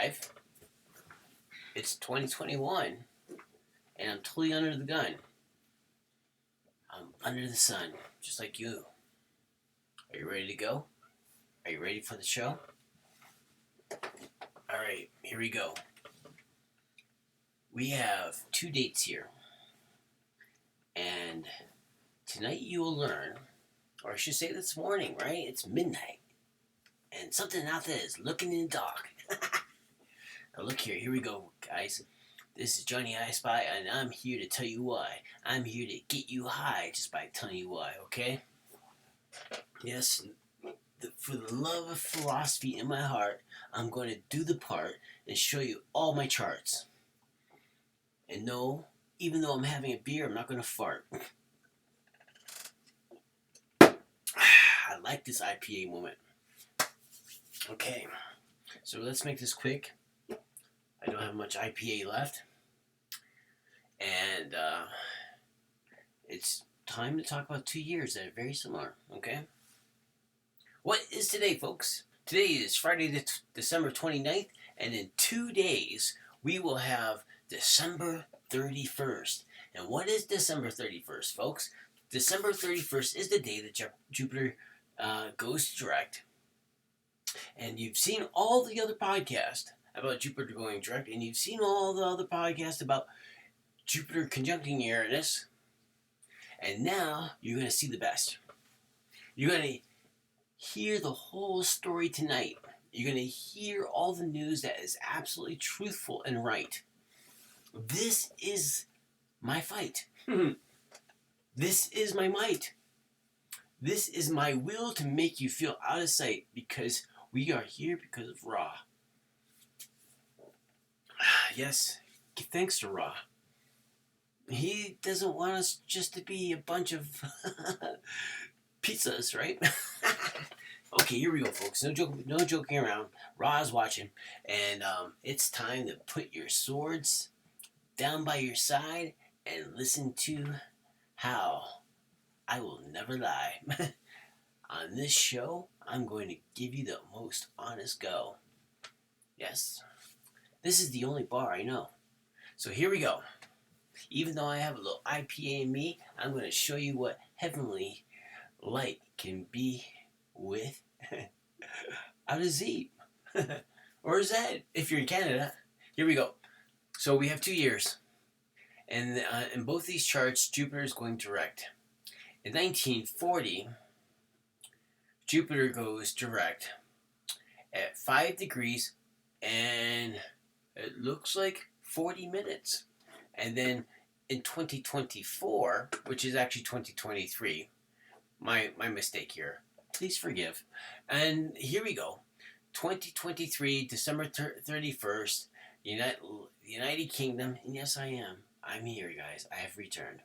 alive. It's 2021, and I'm totally under the gun. I'm under the sun, just like you. Are you ready to go? Are you ready for the show? Alright, here we go. We have 2 dates here. And tonight you will learn, or I should say this morning, right? It's midnight. And something out there is looking in the dark. Now look here we go, guys. This is Johnny I Spy, and I'm here to tell you why. I'm here to get you high just by telling you why, okay? Yes, for the love of philosophy in my heart, I'm going to do the part and show you all my charts. And no, even though I'm having a beer, I'm not going to fart. I like this IPA moment. Okay, so let's make this quick. I don't have much IPA left. And it's time to talk about 2 years that are very similar, okay? What is today, folks? Today is Friday, December 29th, and in 2 days, we will have December 31st. And what is December 31st, folks? December 31st is the day that Jupiter goes direct. And you've seen all the other podcasts about Jupiter going direct, and you've seen all the other podcasts about Jupiter conjuncting Uranus. And now you're going to see the best. You're going to hear the whole story tonight. You're going to hear all the news that is absolutely truthful and right. This is my fight. This is my might. This is my will to make you feel out of sight, because we are here because of Ra. Yes, give thanks to Ra. He doesn't want us just to be a bunch of pizzas, right? Okay, here we go, folks. No joking around. Ra is watching, and it's time to put your swords down by your side and listen to how I will never lie. On this show, I'm going to give you the most honest go. Yes, this is the only bar I know. So here we go. Even though I have a little IPA in me, I'm going to show you what heavenly light can be with out of Z. Or Z, if you're in Canada. Here we go. So we have 2 years. And in both these charts, Jupiter is going direct. In 1940, Jupiter goes direct at 5 degrees and it looks like 40 minutes. And then in 2024, which is actually 2023, my mistake here, please forgive. And here we go, 2023, December 31st, United Kingdom, and yes I am. I'm here, guys. I have returned.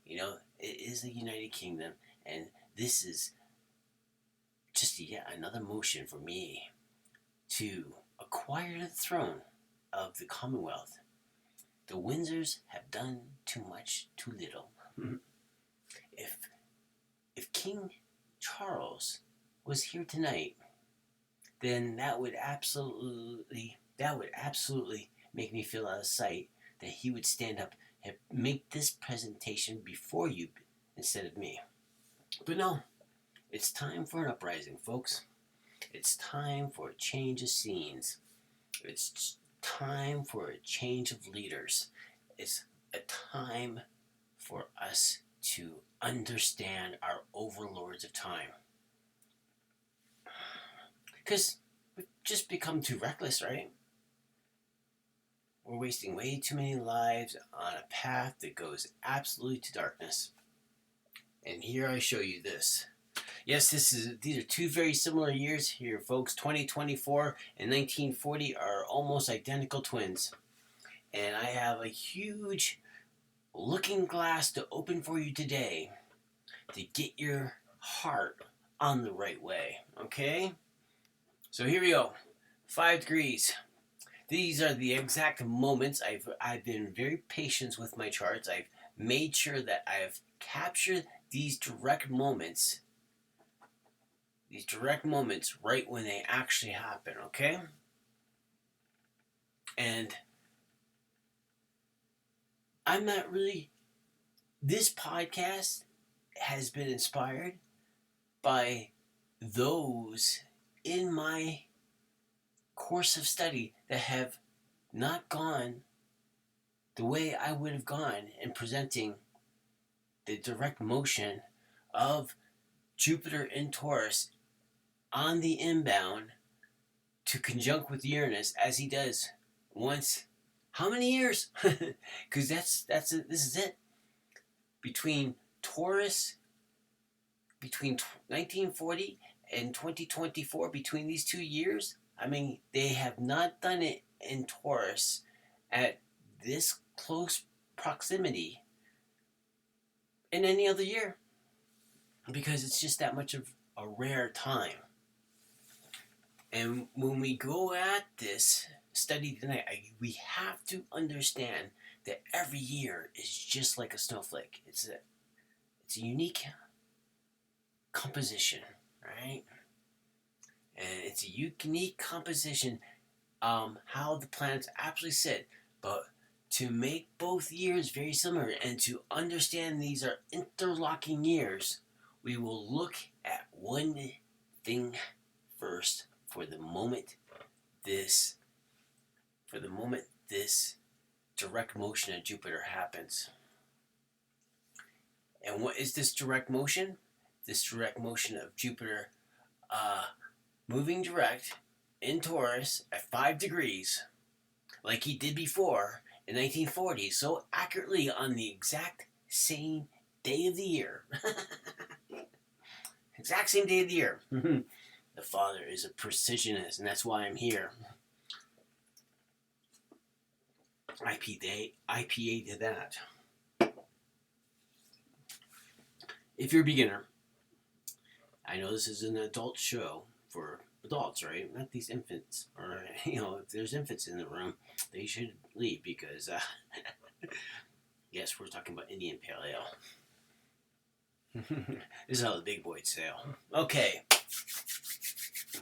You know, it is the United Kingdom, and this is just yet another motion for me to acquire the throne of the Commonwealth. The Windsors have done too much, too little. If King Charles was here tonight, then that would absolutely make me feel out of sight that he would stand up and make this presentation before you instead of me. But no, it's time for an uprising, folks. It's time for a change of scenes. It's time for a change of leaders. It's a time for us to understand our overlords of time. Because we've just become too reckless, right? We're wasting way too many lives on a path that goes absolutely to darkness. And here I show you this. Yes, these are 2 very similar years here, folks. 2024 and 1940 are almost identical twins. And I have a huge looking glass to open for you today to get your heart on the right way, okay? So here we go. 5 degrees. These are the exact moments. I've been very patient with my charts. I've made sure that I've captured these direct moments right when they actually happen, okay? And I'm not really. This podcast has been inspired by those in my course of study that have not gone the way I would have gone in presenting the direct motion of Jupiter in Taurus on the inbound to conjunct with Uranus as he does once. How many years? Because that's it. This is it. Between Taurus, between 1940 and 2024, between these 2 years, I mean, they have not done it in Taurus at this close proximity in any other year, because it's just that much of a rare time. And when we go at this study tonight, we have to understand that every year is just like a snowflake. It's a unique composition, right? And it's a unique composition, how the planets actually sit. But to make both years very similar and to understand these are interlocking years, we will look at one thing first for the moment this direct motion of Jupiter happens. And what is this direct motion? This direct motion of Jupiter moving direct in Taurus at 5 degrees, like he did before in 1940, so accurately on the exact same day of the year. Exact same day of the year. The Father is a precisionist, and that's why I'm here. IPA to that. If you're a beginner, I know this is an adult show for adults, right? Not these infants. Or, if there's infants in the room, they should leave because, yes, we're talking about Indian Pale Ale. This is how the big boys sail. Okay,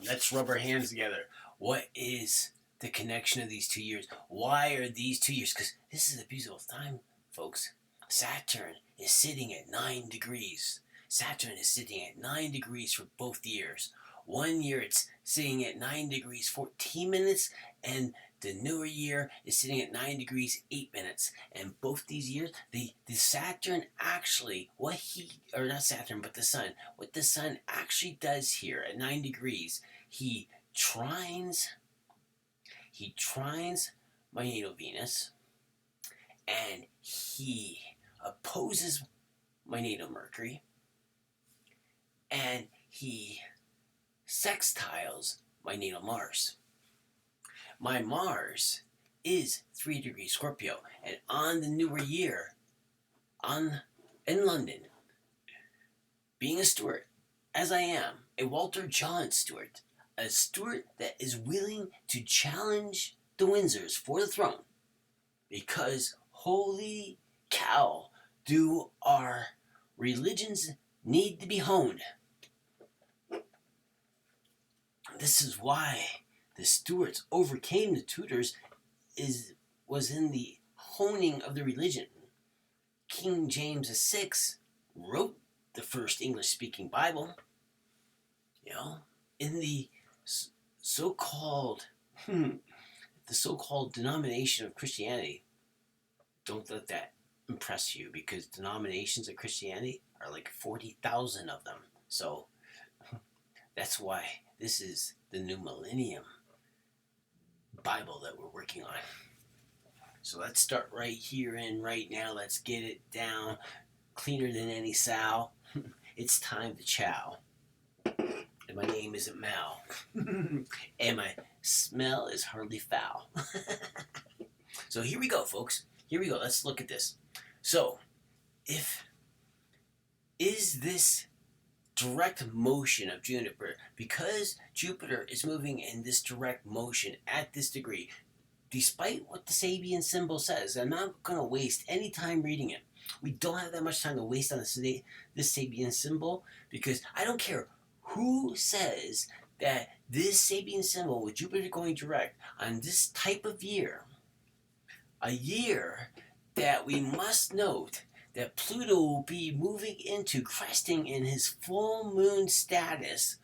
let's rub our hands together. What is the connection of these 2 years? Why are these 2 years? Because this is a beautiful time, folks. Saturn is sitting at 9 degrees. Saturn is sitting at 9 degrees for both years. 1 year it's sitting at 9 degrees 14 minutes, and the newer year is sitting at 9 degrees 8 minutes. And both these years, the Saturn actually, what the sun actually does here at 9 degrees, he trines my natal Venus, and he opposes my natal Mercury, and he sextiles my natal Mars. My Mars is 3 degrees Scorpio, and on the newer year, in London, being a Stuart, as I am, a Walter John Stuart, a Stuart that is willing to challenge the Windsors for the throne, because holy cow, do our religions need to be honed. This is why the Stuarts overcame the Tudors, was in the honing of the religion. King James VI wrote the first English-speaking Bible. In the so-called denomination of Christianity. Don't let that impress you, because denominations of Christianity are like 40,000 of them. So that's why this is the new millennium Bible that we're working on. So let's start right here and right now. Let's get it down cleaner than any sow. It's time to chow. And my name isn't Mal. And my smell is hardly foul. So here we go, folks. Here we go. Let's look at this. So, is this direct motion of Jupiter, because Jupiter is moving in this direct motion at this degree, despite what the Sabian symbol says, I'm not going to waste any time reading it. We don't have that much time to waste on this Sabian symbol, because I don't care who says that this Sabian symbol with Jupiter going direct on this type of year, a year that we must note that Pluto will be moving into cresting in his full moon status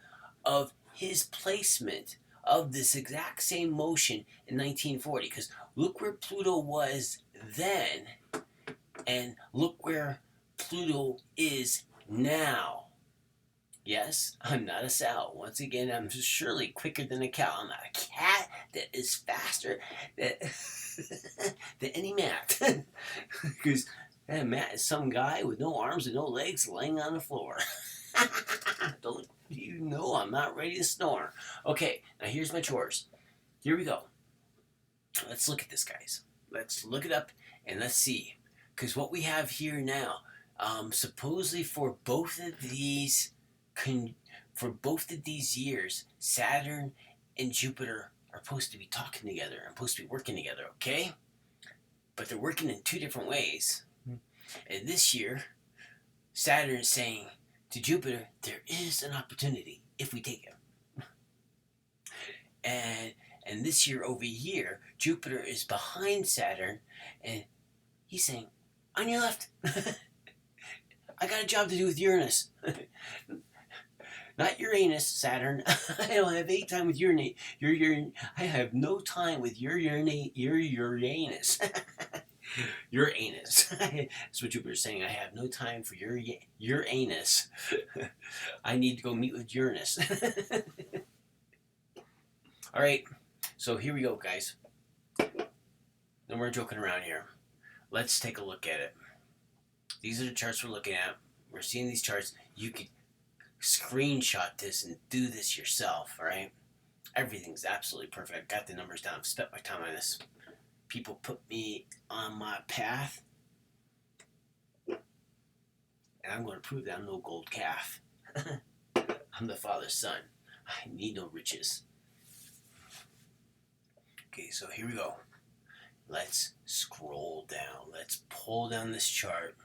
of his placement of this exact same motion in 1940. Because look where Pluto was then, and look where Pluto is now. Yes, I'm not a sow. Once again, I'm surely quicker than a cow. I'm not a cat that is faster than, than any Matt. Because Matt is some guy with no arms and no legs laying on the floor. Don't you know I'm not ready to snore? Okay, now here's my chores. Here we go. Let's look at this, guys. Let's look it up and let's see. Because what we have here now, supposedly for both of these years, Saturn and Jupiter are supposed to be talking together and supposed to be working together, okay? But they're working in two different ways. And this year, Saturn is saying to Jupiter, there is an opportunity if we take it. And this year over here, Jupiter is behind Saturn, and he's saying, on your left, I got a job to do with Uranus. Not Uranus, Saturn. I don't have any time with Uranus. I have no time with your Uranus. Your anus. That's what Jupiter's saying. I have no time for your anus. I need to go meet with Uranus. All right. So here we go, guys. No more joking around here. Let's take a look at it. These are the charts we're looking at. We're seeing these charts. You could screenshot this and do this yourself, all right? Everything's absolutely perfect. I got the numbers down. I've spent my time on this. People put me on my path, and I'm going to prove that I'm no gold calf. I'm the Father's son. I need no riches. Okay, so here we go. Let's scroll down. Let's pull down this chart.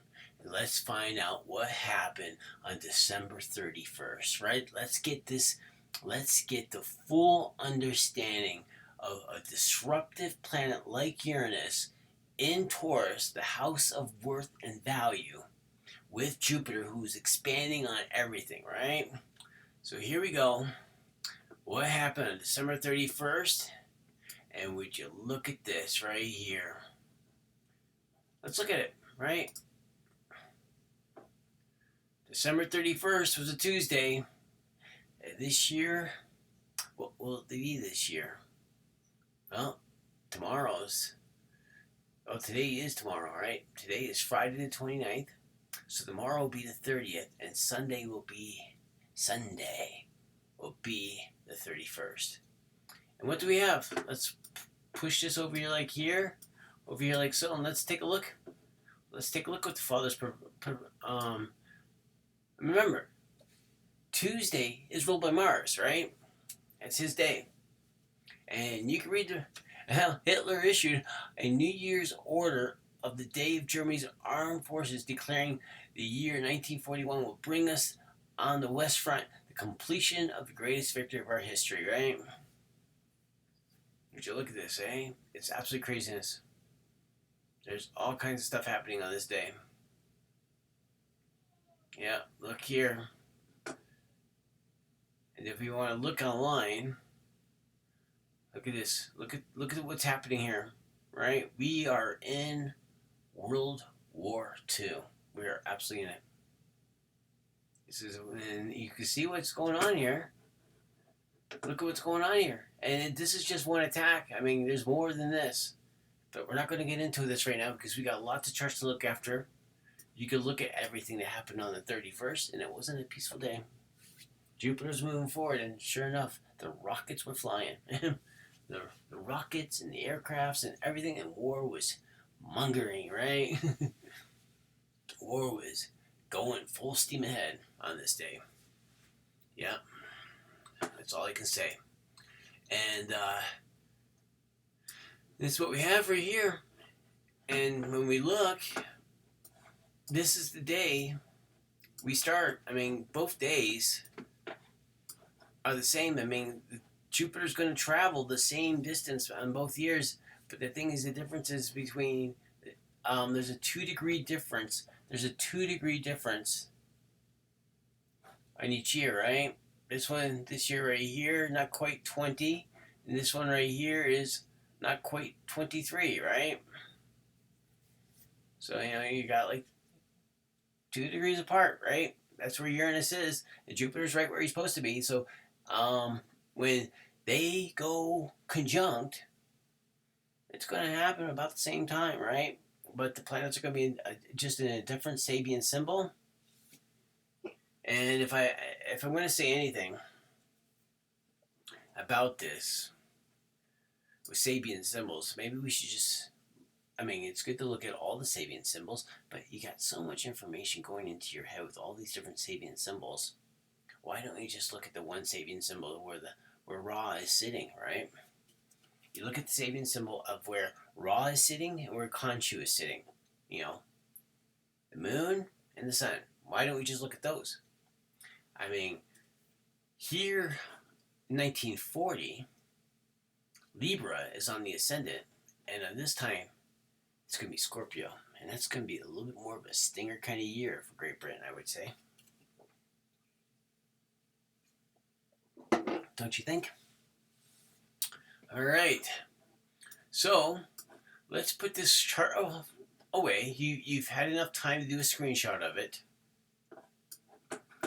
And let's find out what happened on December 31st, right? Let's get the full understanding of a disruptive planet like Uranus in Taurus, the house of worth and value, with Jupiter, who's expanding on everything, right? So here we go. What happened on December 31st? And would you look at this right here? Let's look at it, right? December 31st was a Tuesday. This year, what will it be this year? Well, today is tomorrow, right? Today is Friday the 29th. So tomorrow will be the 30th, and Sunday will be the 31st. And what do we have? Let's push this over here like so, and let's take a look. Let's take a look what the Father's remember, Tuesday is ruled by Mars, right? That's his day. And you can read how Hitler issued a New Year's order of the day of Germany's armed forces, declaring the year 1941 will bring us on the West Front the completion of the greatest victory of our history, right? Would you look at this, eh? It's absolute craziness. There's all kinds of stuff happening on this day. Yeah, look here. And if you want to look online, look at this. Look at what's happening here, right? We are in World War II. We are absolutely in it. And you can see what's going on here. Look at what's going on here. And this is just one attack. I mean, there's more than this. But we're not going to get into this right now because we got lots of charts to look after. You could look at everything that happened on the 31st, and it wasn't a peaceful day. Jupiter's moving forward, and sure enough, the rockets were flying. the rockets and the aircrafts and everything, and war was mongering, right? War was going full steam ahead on this day. Yeah, that's all I can say. And this is what we have right here. And when we look, this is the day we start. I mean, both days are the same. I mean, Jupiter's going to travel the same distance on both years, but the thing is, the difference is between there's a 2 degree difference. There's a 2 degree difference on each year, right? This year right here, not quite 20, and this one right here is not quite 23, right? So you got like 2 degrees apart, right? That's where Uranus is, and Jupiter's right where he's supposed to be. So, when they go conjunct, it's going to happen about the same time, right? But the planets are going to be just in a different Sabian symbol. And if I'm going to say anything about this with Sabian symbols, maybe we should just. I mean, it's good to look at all the Sabian symbols, but you got so much information going into your head with all these different Sabian symbols. Why don't you just look at the one Sabian symbol where Ra is sitting, right? You look at the Sabian symbol of where Ra is sitting and where Khonshu is sitting. The moon and the sun. Why don't we just look at those? I mean, here in 1940, Libra is on the ascendant, and at this time, it's going to be Scorpio. And that's going to be a little bit more of a stinger kind of year for Great Britain, I would say. Don't you think? All right. So, let's put this chart away. You've had enough time to do a screenshot of it.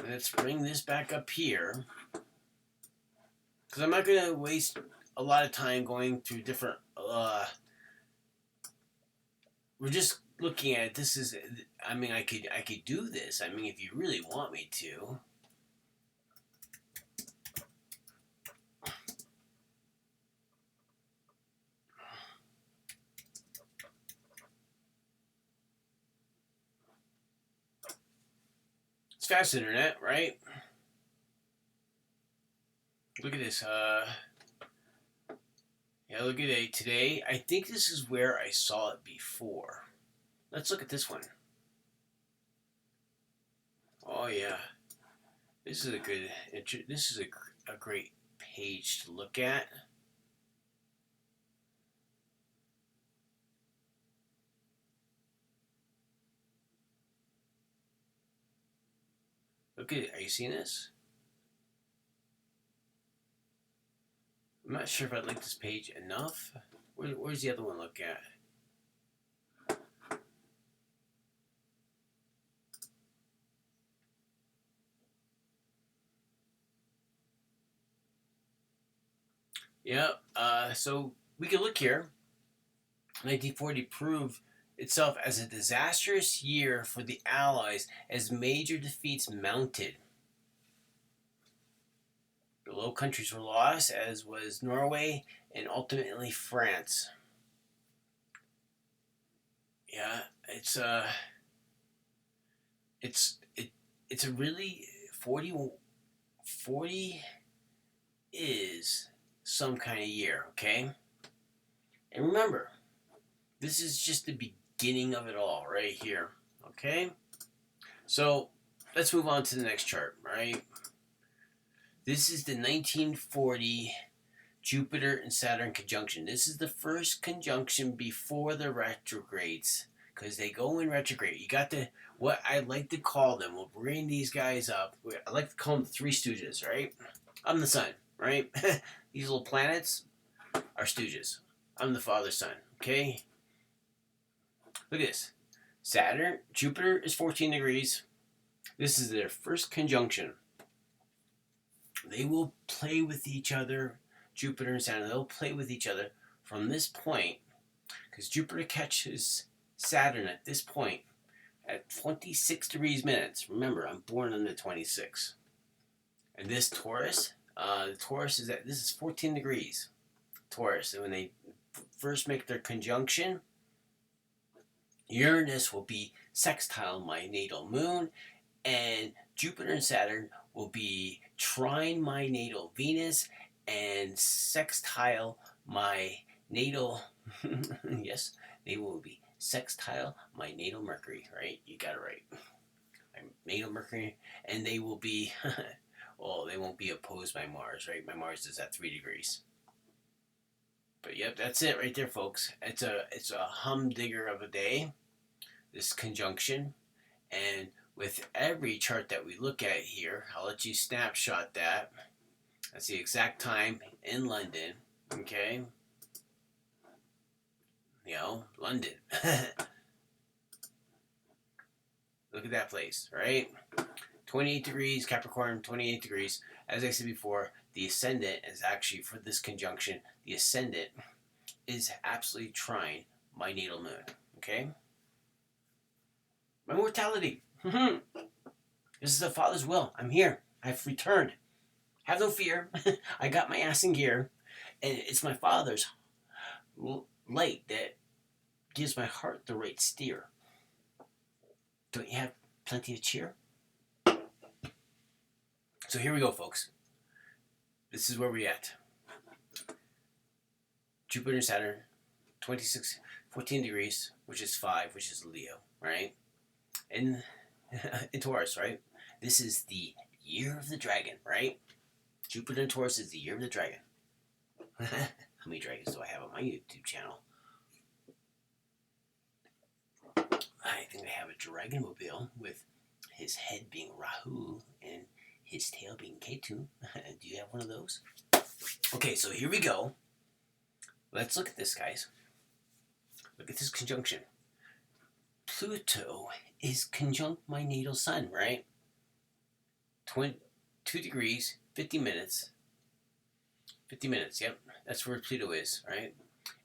Let's bring this back up here. Because I'm not going to waste a lot of time going through different... we're just looking at it. This is... I mean, I could do this. I mean, if you really want me to... It's fast internet, right? Look at this. Yeah, look at it today. I think this is where I saw it before. Let's look at this one. Oh yeah, this is a good. This is a great page to look at. Look at it. Are you seeing this? I'm not sure if I like this page enough. Where's the other one look at? Yeah, so we can look here. 1940 proved itself as a disastrous year for the Allies as major defeats mounted. The Low Countries were lost, as was Norway and ultimately France. Yeah, it's a really 40 is some kind of year, okay? And remember, this is just the beginning of it all right here, okay? So let's move on to the next chart, right? This is the 1940 Jupiter and Saturn conjunction. This is the first conjunction before the retrogrades, because they go in retrograde. You got what I like to call them. We'll bring these guys up. I like to call them the Three Stooges, right? I'm the sun, right? These little planets are stooges. I'm the father son, okay? Look at this. Saturn, Jupiter is 14 degrees. This is their first conjunction. They will play with each other, Jupiter and Saturn. They'll play with each other from this point, because Jupiter catches Saturn at this point at 26 degrees minutes. Remember, I'm born on the 26th. And this Taurus, the Taurus this is 14 degrees. Taurus. And when they first make their conjunction, Uranus will be sextile my natal moon, and Jupiter and Saturn will be trine my natal Venus and sextile my natal yes, they will be sextile my natal Mercury, right? You got it right. Natal Mercury, and they will be well, they won't be opposed by Mars, right? My Mars is at 3 degrees. But yep, that's it right there, folks. It's a humdinger of a day, this conjunction. And with every chart that we look at here, I'll let you snapshot that. That's the exact time in London, okay? You know, London. Look at that place, right? 28 degrees, Capricorn, 28 degrees. As I said before, the ascendant is actually, for this conjunction, the ascendant is absolutely trine my natal moon, okay? My mortality. This is the Father's will. I'm here. I've returned. Have no fear. I got my ass in gear. And it's my Father's light that gives my heart the right steer. Don't you have plenty of cheer? So here we go, folks. This is where we're at. Jupiter and Saturn, 14 degrees, which is 5, which is Leo, right? And in Taurus, right? This is the year of the dragon, right? Jupiter and Taurus is the year of the dragon. How many dragons do I have on my YouTube channel? I think I have a dragon mobile with his head being Rahu and his tail being Ketu. Do you have one of those? Okay, so here we go. Let's look at this, guys. Look at this conjunction. Pluto is conjunct my natal sun, right? 2 degrees, 50 minutes. 50 minutes, yep. That's where Pluto is, right?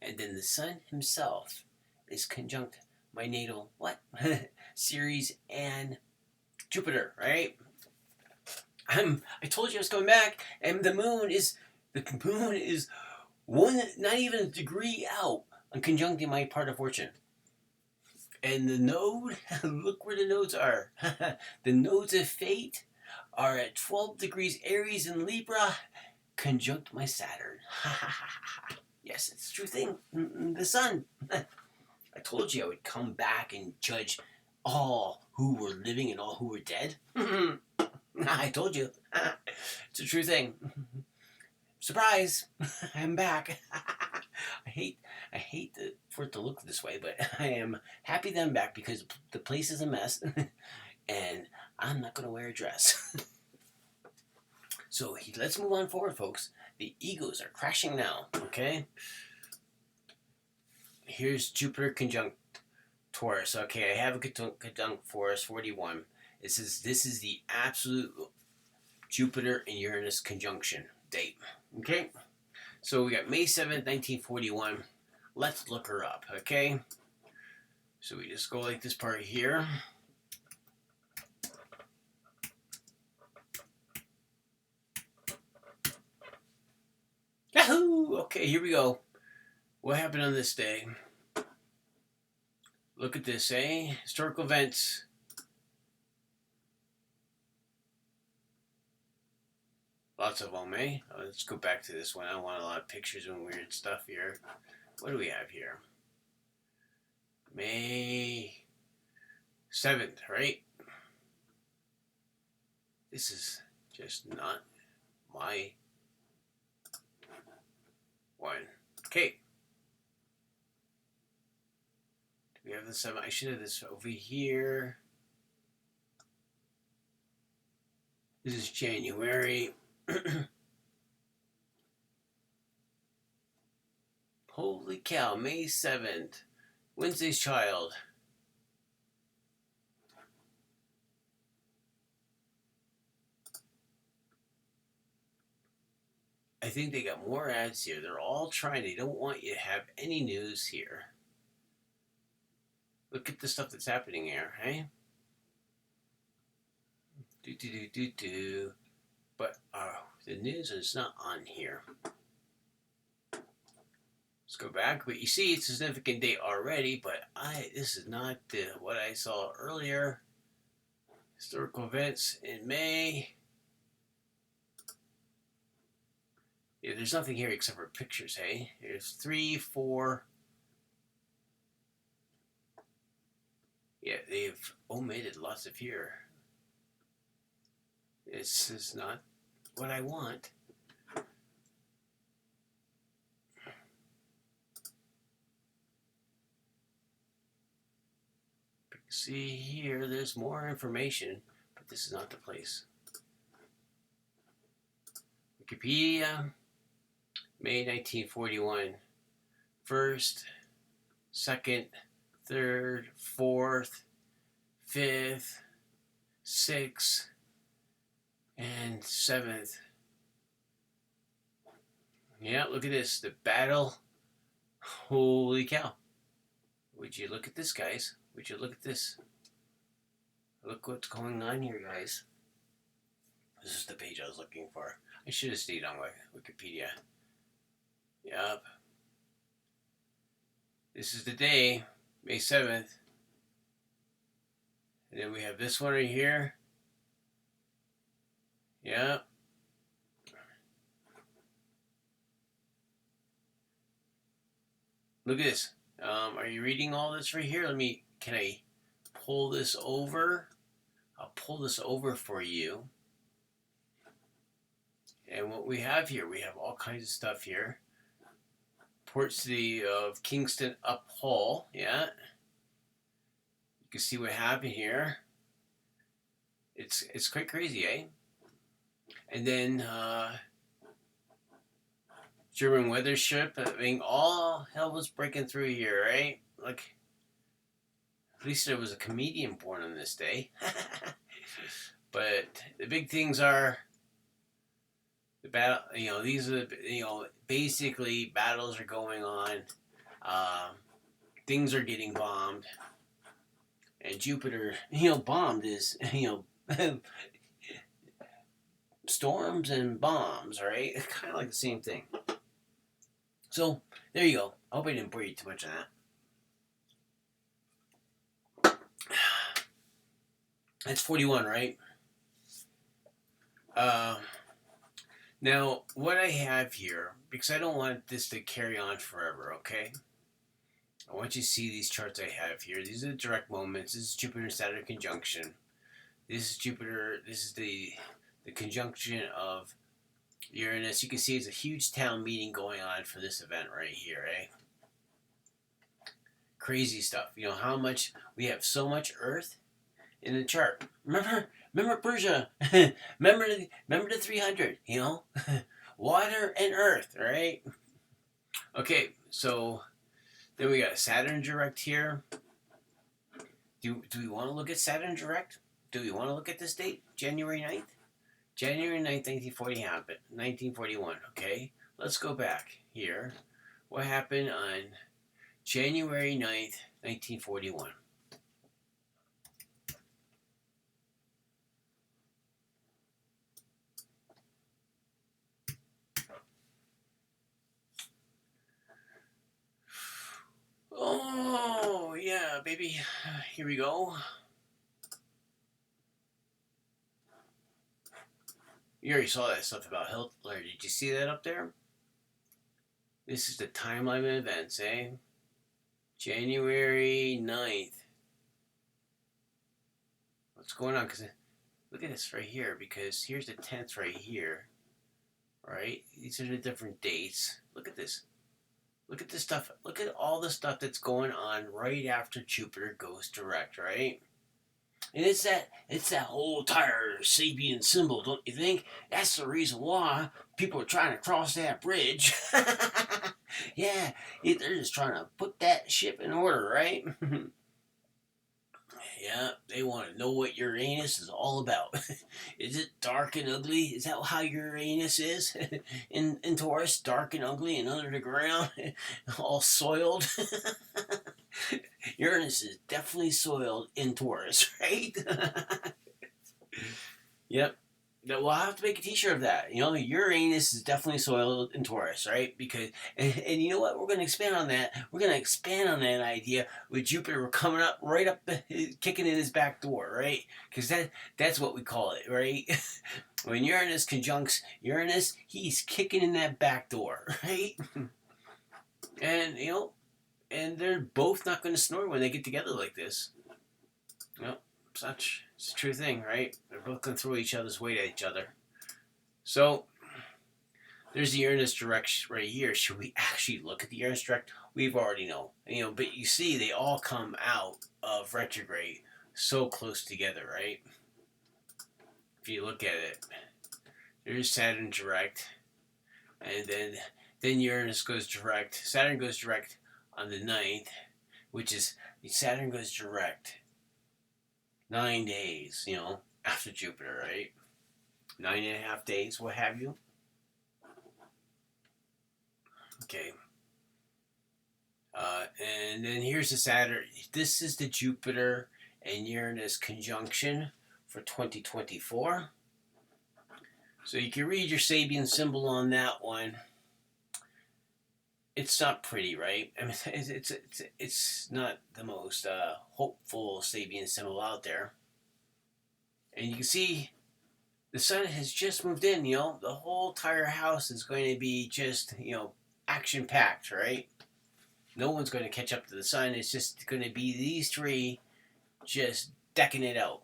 And then the sun himself is conjunct my natal, what? Ceres and Jupiter, right? I told you I was coming back, and the moon is not even a degree out on conjuncting my part of fortune. And the node, look where the nodes are. The nodes of fate are at 12 degrees Aries and Libra, conjunct my Saturn. Yes, it's a true thing. The sun. I told you I would come back and judge all who were living and all who were dead. I told you. It's a true thing. Surprise! I'm back. I hate for it to look this way, but I am happy that I'm back because the place is a mess, and I'm not going to wear a dress. So let's move on forward, folks. The egos are crashing now, okay? Here's Jupiter conjunct Taurus. Okay, I have a conjunct Taurus 41. This is the absolute Jupiter and Uranus conjunction date. Okay? So we got May 7th, 1941. Let's look her up, okay? So we just go like this part here. Yahoo! Okay, here we go. What happened on this day? Look at this, eh? Historical events. Lots of them, eh? Let's go back to this one. I want a lot of pictures and weird stuff here. What do we have here? May 7th, right? This is just not my one. Okay. Do we have the 7th? I should have this over here. This is January. Holy cow, May 7th. Wednesday's child. I think they got more ads here. They're all trying. They don't want you to have any news here. Look at the stuff that's happening here, hey? But the news is not on here. Let's go back. But you see, it's a significant date already, but this is not what I saw earlier. Historical events in May. Yeah, there's nothing here except for pictures, hey? There's 3, 4. Yeah, they've omitted lots of here. This is not what I want. See here, there's more information, but this is not the place. Wikipedia, May 1941. First, second, third, fourth, fifth, sixth, and seventh. Yeah, look at this. The battle. Holy cow. Would you look at this, guys? Would you look at this? Look what's going on here, guys. This is the page I was looking for. I should have stayed on Wikipedia. Yep. This is the day, May 7th. And then we have this one right here. Yep. Look at this. Are you reading all this right here? Can I pull this over? I'll pull this over for you. And what we have here, we have all kinds of stuff here. Port City of Kingston Uphull, yeah. You can see what happened here. It's quite crazy, eh? And then German weather ship. I mean, all hell was breaking through here, right? Like, at least there was a comedian born on this day. But the big things are the battle. These are basically battles are going on. Things are getting bombed, and Jupiter, bombed is storms and bombs, right? Kind of like the same thing. So there you go. I hope I didn't bore you too much on that. That's 41, right? Now, what I have here, because I don't want this to carry on forever, okay? I want you to see these charts I have here. These are the direct moments. This is Jupiter-Saturn conjunction. This is Jupiter. This is the conjunction of Uranus. You can see it's a huge town meeting going on for this event right here, eh? Crazy stuff. How much we have so much Earth in the chart. Remember Persia. remember the 300. Water and Earth, right? Okay, so then we got Saturn direct here. Do we want to look at Saturn direct? Do we want to look at this date, January 9th? January 9th, 1941, okay? Let's go back here. What happened on January 9th, 1941? Oh, yeah, baby. Here we go. You already saw that stuff about Hitler. Did you see that up there? This is the timeline of events, eh? January 9th. What's going on? Because look at this right here, because here's the 10th right here. Right? These are the different dates. Look at this. Look at this stuff. Look at all the stuff that's going on right after Jupiter goes direct, right? And it's that whole entire Sabian symbol, don't you think? That's the reason why people are trying to cross that bridge. Yeah, they're just trying to put that ship in order, right? Yeah, they want to know what Uranus is all about. Is it dark and ugly? Is that how Uranus is? in Taurus, dark and ugly and under the ground, all soiled. Uranus is definitely soiled in Taurus, right? Yep. We'll have to make a t-shirt of that. Uranus is definitely soiled in Taurus, right? Because, and you know what? We're going to expand on that. We're going to expand on that idea with Jupiter coming up, right up, kicking in his back door, right? Because that's what we call it, right? When Uranus conjuncts Uranus, he's kicking in that back door, right? And, and they're both not going to snore when they get together like this. It's a true thing, right? They're both going to throw each other's weight at each other. So there's the Uranus direct right here. Should we actually look at the Uranus direct? We've already know, but you see, they all come out of retrograde so close together, right? If you look at it, there's Saturn direct, and then Uranus goes direct. Saturn goes direct on the 9th, which is Saturn goes direct 9 days, after Jupiter, right? 9.5 days, what have you. Okay. And then here's the Saturn. This is the Jupiter and Uranus conjunction for 2024. So you can read your Sabian symbol on that one. It's not pretty, right? I mean, it's not the most hopeful Sabian symbol out there. And you can see the sun has just moved in. The whole entire house is going to be just action packed, right? No one's going to catch up to the sun. It's just going to be these three just decking it out.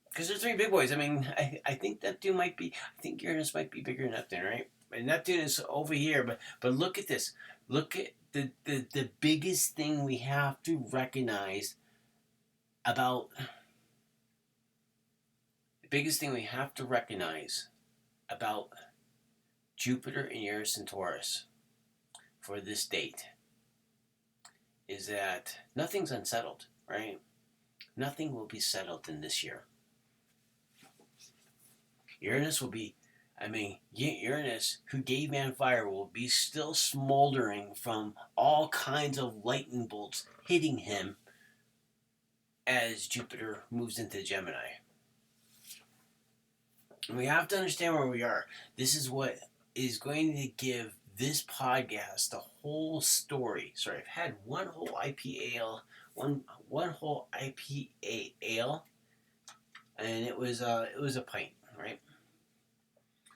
Because they're three big boys. I mean, I think Neptune might be. I think Uranus might be bigger than Neptune, right? And Neptune is over here, but look at this. Look at the biggest thing we have to recognize about. The biggest thing we have to recognize about Jupiter and Uranus and Taurus for this date is that nothing's unsettled, right? Nothing will be settled in this year. Uranus will be, Uranus, who gave man fire, will be still smoldering from all kinds of lightning bolts hitting him as Jupiter moves into Gemini. And we have to understand where we are. This is what is going to give this podcast the whole story. Sorry, I've had one whole IPA ale, one whole IPA ale, and it was a pint, right?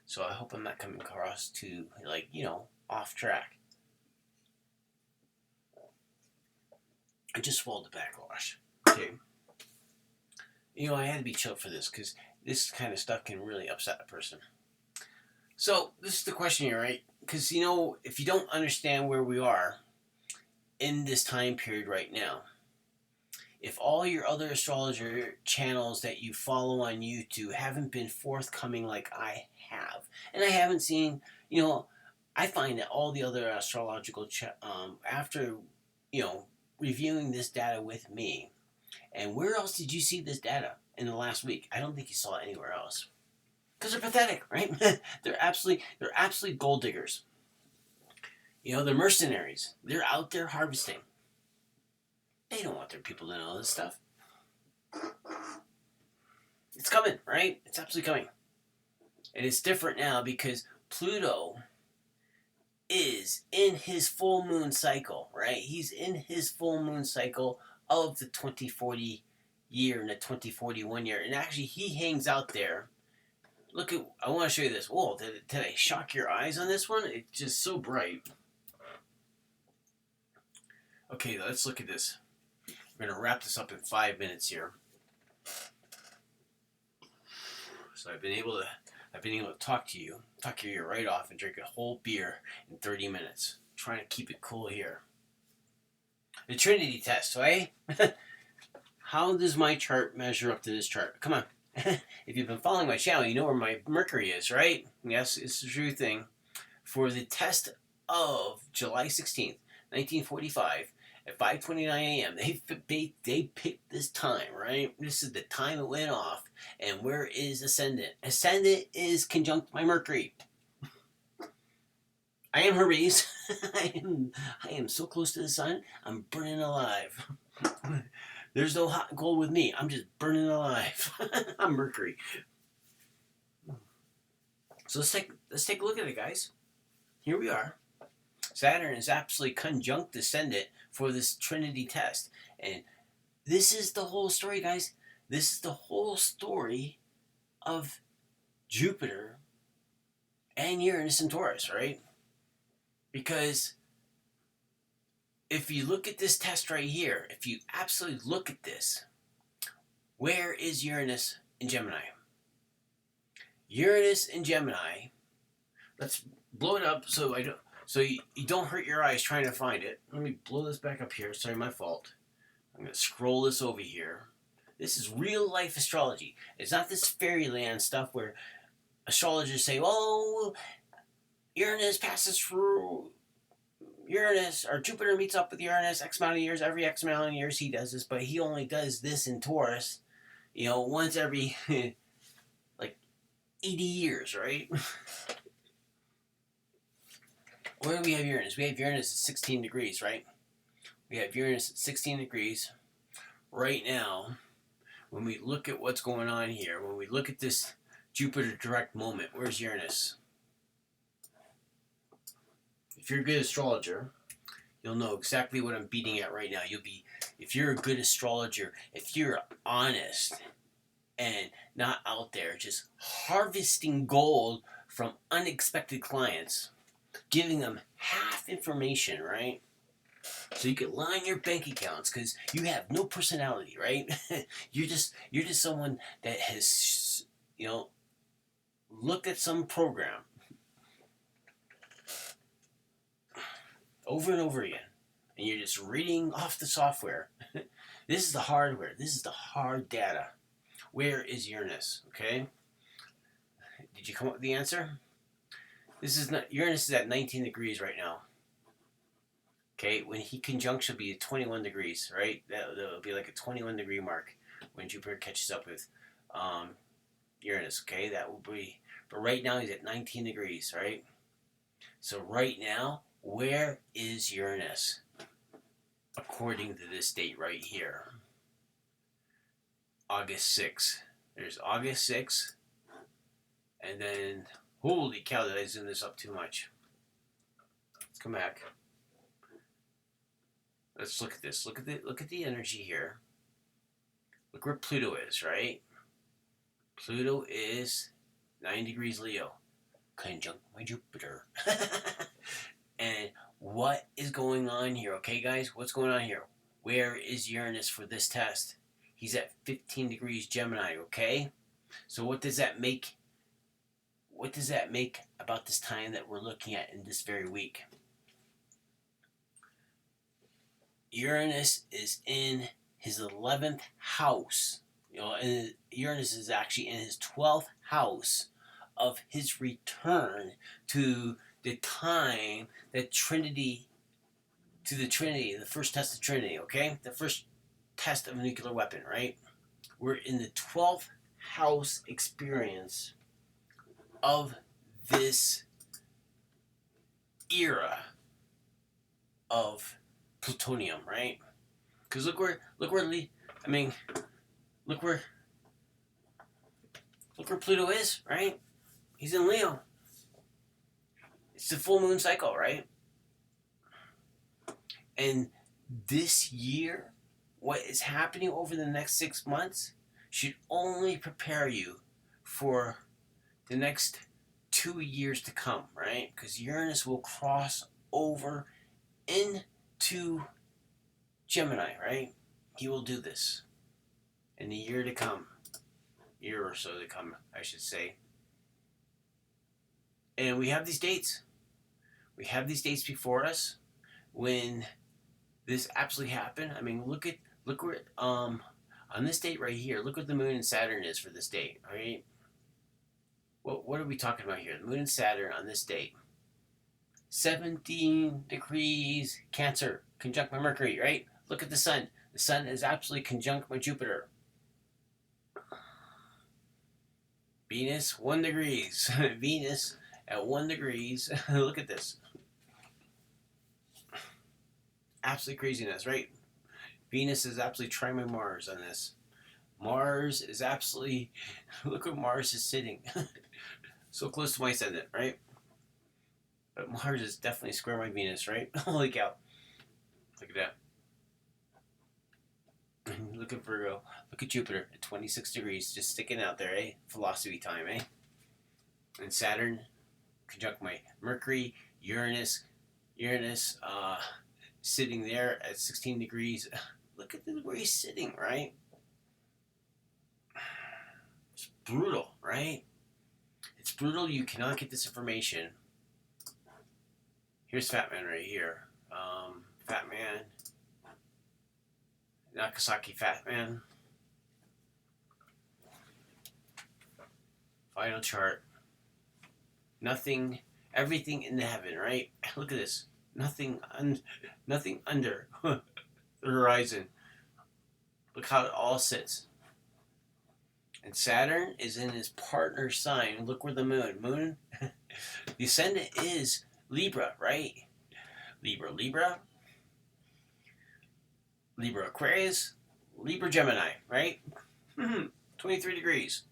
So I hope I'm not coming across too off track. I just swallowed the backwash. Okay. I had to be chill for this because this kind of stuff can really upset a person. So this is the question here, right? Because if you don't understand where we are in this time period right now, if all your other astrologer channels that you follow on YouTube haven't been forthcoming like I have, and I haven't seen, I find that all the other astrological after reviewing this data with me, and where else did you see this data in the last week? I don't think you saw it anywhere else. Because they're pathetic, right? they're absolutely gold diggers. They're mercenaries. They're out there harvesting. They don't want their people to know this stuff. It's coming, right? It's absolutely coming. And it's different now because Pluto is in his full moon cycle, right? He's in his full moon cycle of the 2040 year and the 2041 year. And actually, he hangs out there. I want to show you this. Whoa, did I shock your eyes on this one? It's just so bright. Okay, let's look at this. We're going to wrap this up in 5 minutes here. So I've been able to talk your ear right off and drink a whole beer in 30 minutes. I'm trying to keep it cool here. The Trinity test, right? How does my chart measure up to this chart? Come on. If you've been following my channel, you know where my Mercury is, right? Yes, it's the true thing. For the test of July 16th, 1945, at 5:29 a.m., they picked this time, right? This is the time it went off. And where is Ascendant? Ascendant is conjunct my Mercury. I am Hermes. I am so close to the sun, I'm burning alive. There's no hot and cold with me. I'm just burning alive. I'm Mercury. So let's take a look at it, guys. Here we are. Saturn is absolutely conjunct ascendant for this Trinity test. And this is the whole story, guys. This is the whole story of Jupiter and Uranus and Taurus, right? Because if you look at this test right here, if you absolutely look at this, where is Uranus in Gemini? Uranus in Gemini. Let's blow it up so you don't hurt your eyes trying to find it. Let me blow this back up here. Sorry, my fault. I'm going to scroll this over here. This is real life astrology. It's not this fairyland stuff where astrologers say, oh, Uranus passes through Uranus, or Jupiter meets up with Uranus X amount of years. Every X amount of years he does this, but he only does this in Taurus, once every like 80 years, right? Where do we have Uranus? We have Uranus at 16 degrees, right? We have Uranus at 16 degrees. Right now, when we look at what's going on here, when we look at this Jupiter direct moment, where's Uranus? If you're a good astrologer, you'll know exactly what I'm beating at right now. If you're a good astrologer, if you're honest and not out there just harvesting gold from unexpected clients, giving them half information, right? So you can line your bank accounts because you have no personality, right? you're just someone that has, looked at some program over and over again, and you're just reading off the software. This is the hardware. This is the hard data. Where is Uranus? Okay. Did you come up with the answer? Uranus is at 19 degrees right now. Okay, when he conjuncts, will be at 21 degrees, right? That'll be like a 21 degree mark when Jupiter catches up with Uranus. Okay, that will be. But right now he's at 19 degrees, right? So right now, where is Uranus? According to this date right here, August 6th. There's August 6th, and then holy cow, did I zoom this up too much? Let's come back. Let's look at this. Look at the energy here. Look where Pluto is, right? Pluto is 9 degrees Leo, conjunct my Jupiter. And what is going on here? Okay, guys, what's going on here? Where is Uranus for this test? He's at 15 degrees Gemini, okay? So what does that make? What does that make about this time that we're looking at in this very week? Uranus is in his 11th house. And Uranus is actually in his 12th house of his return to the time that Trinity, the first test of Trinity, okay? The first test of a nuclear weapon, right? We're in the 12th house experience of this era of plutonium, right? Because look where Pluto is, right? He's in Leo. It's the full moon cycle, right? And this year, what is happening over the next 6 months should only prepare you for the next 2 years to come, right? Because Uranus will cross over into Gemini, right? He will do this in the year or so to come, I should say. And we have these dates. We have these dates before us when this absolutely happened. I mean, look where on this date right here. Look what the Moon and Saturn is for this date, right? What are we talking about here? The Moon and Saturn on this date. 17 degrees Cancer, conjunct my Mercury, right? Look at the Sun. The Sun is absolutely conjunct my Jupiter. Venus, 1 degrees. Venus at 1 degrees. Look at this. Absolute craziness, right? Venus is absolutely trying my Mars on this. Mars is absolutely... Look where Mars is sitting. So close to my ascendant, right? But Mars is definitely square my Venus, right? Holy cow. Look at that. Look at Virgo. Look at Jupiter at 26 degrees. Just sticking out there, eh? Philosophy time, eh? And Saturn, conjunct my Mercury, Uranus, sitting there at 16 degrees. Look at where he's sitting, right? It's brutal, right? brutal. You cannot get this information. Here's Fat Man right here. Fat Man. Nagasaki Fat Man. Final chart. Nothing, everything in the heaven, right? Look at this. Nothing under the horizon. Look how it all sits. And Saturn is in his partner sign. Look where the moon, the ascendant is Libra, right? Libra, Aquarius, Libra, Gemini, right? 23 degrees.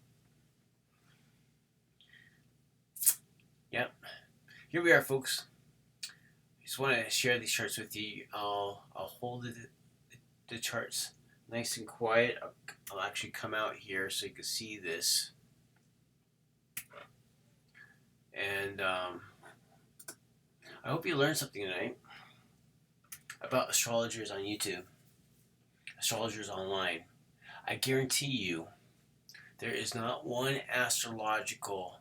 Yep. Here we are, folks. I just want to share these charts with you. I'll hold the charts nice and quiet. I'll actually come out here so you can see this. And I hope you learned something tonight about astrologers on YouTube, astrologers online. I guarantee you there is not one astrological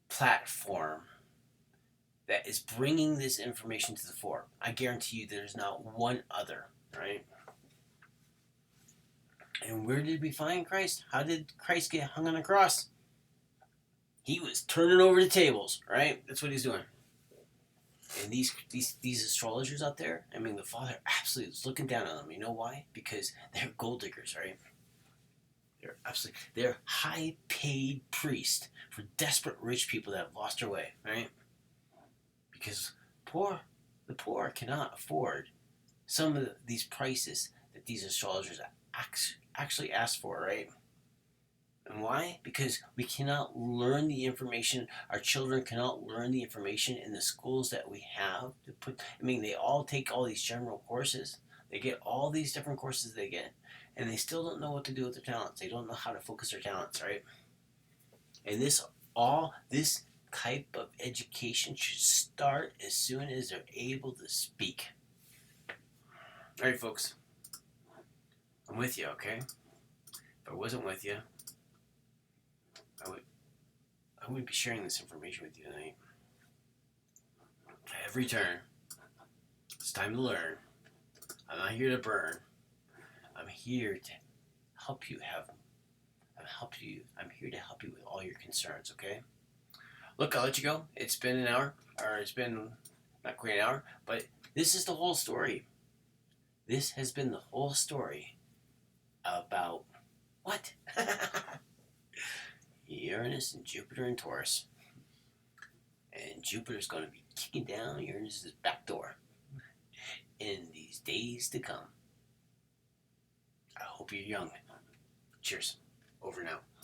platform that is bringing this information to the fore. I guarantee you there's not one other, right? And where did we find Christ? How did Christ get hung on a cross? He was turning over the tables, right? That's what he's doing. And these astrologers out there, I mean, the Father absolutely is looking down on them. You know why? Because they're gold diggers, right? They're high-paid priests for desperate rich people that have lost their way, right? Because the poor cannot afford some of these prices that these astrologers actually ask for, right? And why? Because we cannot learn the information. Our children cannot learn the information in the schools that we have to put. I mean, they all take all these general courses. They get all these different courses they get, and they still don't know what to do with their talents. They don't know how to focus their talents, right? And this type of education should start as soon as they're able to speak. All right, folks. I'm with you, okay? If I wasn't with you, I wouldn't be sharing this information with you tonight. At every turn, it's time to learn. I'm not here to burn. I'm here to help you I'm here to help you with all your concerns, okay? Look, I'll let you go. It's been an hour, or it's been not quite an hour, but this is the whole story. This has been the whole story about what? Uranus and Jupiter and Taurus. And Jupiter's going to be kicking down Uranus' back door in these days to come. I hope you're young. Cheers. Over now.